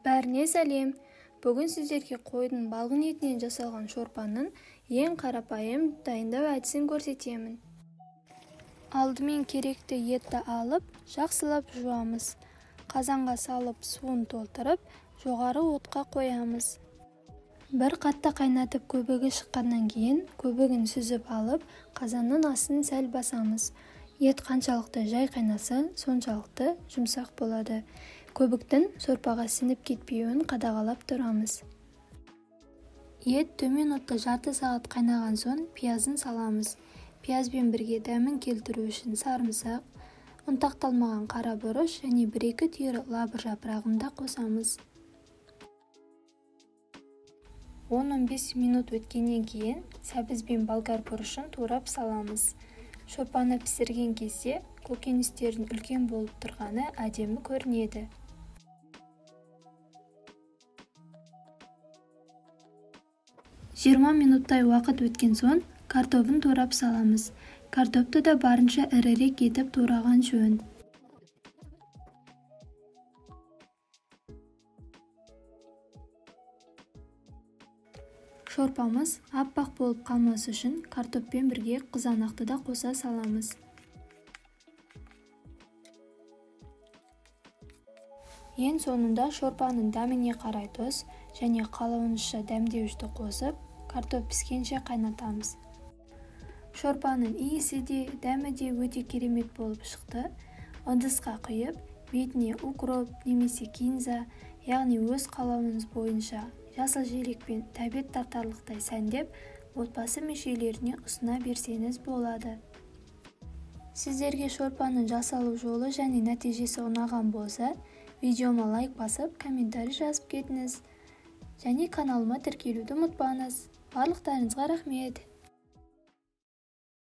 Бәріне сәлем. Бүгін сіздерге қойдың балғын етінен жасалған шорпаның ең қарапайым дайындау әдісін көрсетемін. Алдымен керекті етті алып, жақсылап жуамыз. Қазанға салып суын толтырып, жоғары отқа қоямыз. Бір қатты қайнатып көбігі шыққаннан кейін көбігін сүзіп алып, қазанның астын сәл басамыз. Ет қаншалықты жай қайнаса, соншалықты жұмсақ болады. Көбіктің сорпаға сіңіп кетпеуін қадағалап тұрамыз. Ет төмен отта жарты сағат қайнаған соң пиязын саламыз. Пиязбен бірге дәмін келтіру үшін сарымсақ, ұнтақталмаған қара бұрыш және 1-2 түйір лабыр жапырағын да қосамыз. 10-15 минут өткеннен кейін сәбіз бен болгар бұрышын турап саламыз. Шорпаны пісірген кезде көкөністердің үлкен болып тұрғаны әдемі көрінеді. Жиырма минуттай уақыт өткен соң картоптын турап саламыз. Картопты да барынша ірірек етіп тураған жөн. Шорпамыз аппақ болып қалмас үшін картоппен бірге қызанақты да қоса саламыз. Ең соңында шорпаның дәміне қарай тұз және қалауынша дәмдеуішті қосып, картоп піскенше қайнатамыз. Шорпаның иісі де, дәмі де өте керемет болып шықты. Ыдысқа құйып, бетіне укроп немесе кинза, яғни өз қалауыңыз бойынша жасыл желекпен тәбет тартарлықтай сәндеп, отбасы мүшелеріне ұсына берсеңіз болады. Сіздерге шорпаның жасалу жолы және нәтижесі ұнаған болса, видеома лайк басып, комментарий жазып кетіңіз. Және каналыма тіркелуді ұмытпаңыз. Барлықтарыңызға рахмет.